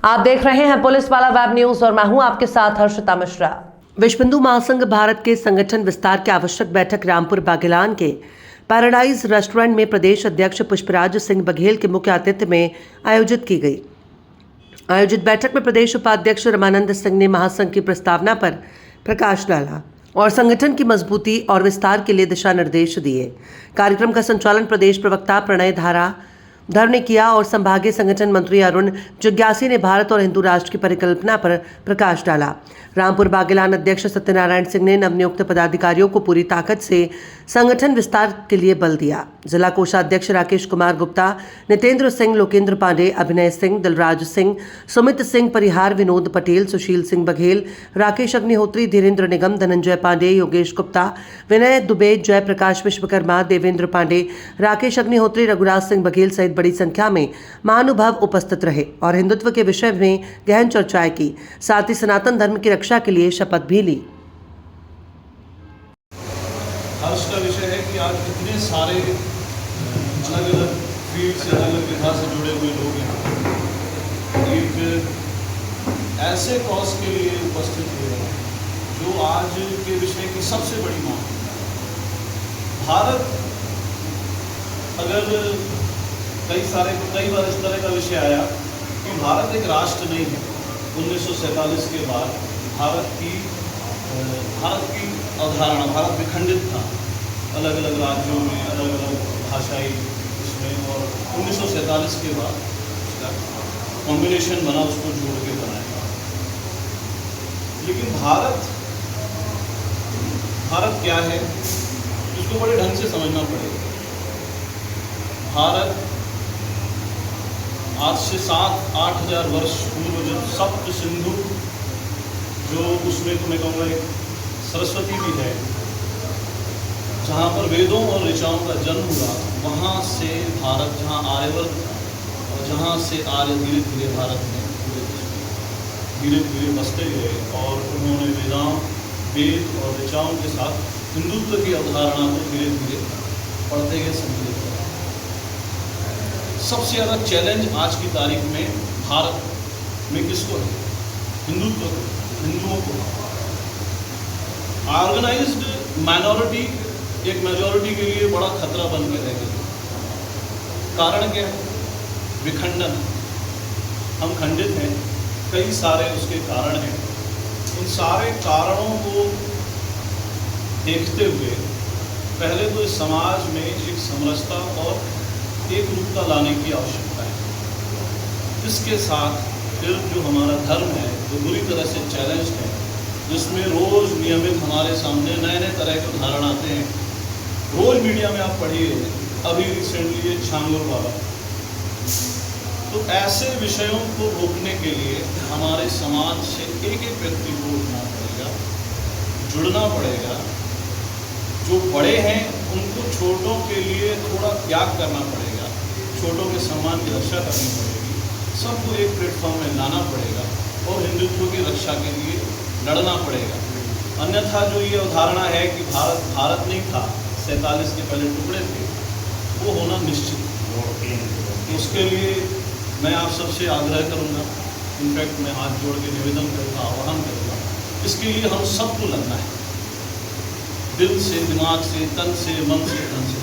आप देख रहे हैं पुलिस वाला वेब न्यूज और मैं हूं आपके साथ हर्षिता मिश्रा। विश्व हिंदू महासंघ भारत के संगठन विस्तार की आवश्यक बैठक रामपुर बागेलान के पैराडाइज रेस्टोरेंट में प्रदेश अध्यक्ष पुष्पराज सिंह बघेल के मुख्य आतिथ्य में आयोजित की गई। आयोजित बैठक में प्रदेश उपाध्यक्ष रमानंद सिंह ने महासंघ की प्रस्तावना पर प्रकाश डाला और संगठन की मजबूती और विस्तार के लिए दिशा निर्देश दिए। कार्यक्रम का संचालन प्रदेश प्रवक्ता प्रणय धर ने किया और संभागीय संगठन मंत्री अरुण जिज्ञासी ने भारत और हिंदू राष्ट्र की परिकल्पना पर प्रकाश डाला। रामपुर बागेलान अध्यक्ष सत्यनारायण सिंह ने नवनियुक्त पदाधिकारियों को पूरी ताकत से संगठन विस्तार के लिए बल दिया। जिला कोषाध्यक्ष राकेश कुमार गुप्ता, नितेंद्र सिंह, लोकेंद्र पांडे, अभिनय सिंह, दिलराज सिंह, सुमित सिंह परिहार, विनोद पटेल, सुशील सिंह बघेल, राकेश अग्निहोत्री, धीरेन्द्र निगम, धनंजय पांडे, योगेश गुप्ता, विनय दुबे, जयप्रकाश विश्वकर्मा, देवेंद्र पांडे, राकेश अग्निहोत्री, रघुराज सिंह बघेल सहित बड़ी संख्या में महानुभाव उपस्थित रहे और हिंदुत्व के विषय में गहन चर्चाएं की। साथ ही सनातन धर्म की रक्षा के लिए शपथ भी ली। हर्ष का विषय है कि आज इतने सारे अलग अलग फील्ड से, अलग अलग विधा से जुड़े हुए लोग हैं, एक ऐसे कॉज के लिए उपस्थित हुए हैं जो आज के विषय की सबसे बड़ी मांग है। भारत, अगर कई बार इस तरह का विषय आया कि भारत एक राष्ट्र नहीं है। 1947 के बाद भारत की अवधारणा, भारत विखंडित था अलग अलग राज्यों में, अलग अलग भाषाई इसमें, और 1947 के बाद उसका कॉम्बिनेशन बना, उसको जोड़ के बनाया। लेकिन भारत क्या है, इसको बड़े ढंग से समझना पड़ेगा। भारत आज से 7-8 हज़ार वर्ष पूर्व जब सप्त सिंधु, जो उसमें तो मैं कहूँगा एक सरस्वती भी है, जहाँ पर वेदों और ऋचाओं का जन्म हुआ, वहाँ से भारत, जहाँ आर्यवर्त था और जहाँ से आर्य धीरे धीरे भारत में धीरे धीरे बसते गए और उन्होंने वेद और ऋचाओं के साथ हिंदुत्व की अवधारणा को धीरे धीरे पढ़ते गए, समझते गए। सबसे ज़्यादा चैलेंज आज की तारीख में भारत में किसको है? हिंदुत्व को, हिंदुओं को। ऑर्गेनाइज्ड माइनॉरिटी एक मेजॉरिटी के लिए बड़ा खतरा बन के रह गई। कारण क्या है? विखंडन। हम खंडित हैं, कई सारे उसके कारण हैं। इन सारे कारणों को देखते हुए पहले तो इस समाज में एक समरसता और एक रूपता लाने की आवश्यकता है। इसके साथ फिर जो हमारा धर्म है, जो बुरी तरह से चैलेंज है, जिसमें रोज़ नियमित हमारे सामने नए नए तरह के उदाहरण आते हैं। रोज़ मीडिया में आप पढ़िए, अभी रिसेंटली ये छांगुर बाबा। तो ऐसे विषयों को रोकने के लिए हमारे समाज से एक एक व्यक्ति को उठना पड़ेगा, जुड़ना पड़ेगा। जो बड़े हैं उनको छोटों के लिए थोड़ा त्याग करना पड़ेगा, छोटों के सम्मान की रक्षा करनी पड़ेगी, सबको एक प्लेटफॉर्म में लाना पड़ेगा और हिंदुत्व की रक्षा के लिए लड़ना पड़ेगा। अन्यथा जो ये अवधारणा है कि भारत नहीं था, 47 के पहले टुकड़े थे, वो होना निश्चित। उसके लिए मैं आप सबसे आग्रह करूँगा, इनफैक्ट मैं हाथ जोड़ के निवेदन करूँगा, आह्वान करूँगा, इसके लिए हम सबको लड़ना है, दिल से, दिमाग से, तन से, मन से, धन से।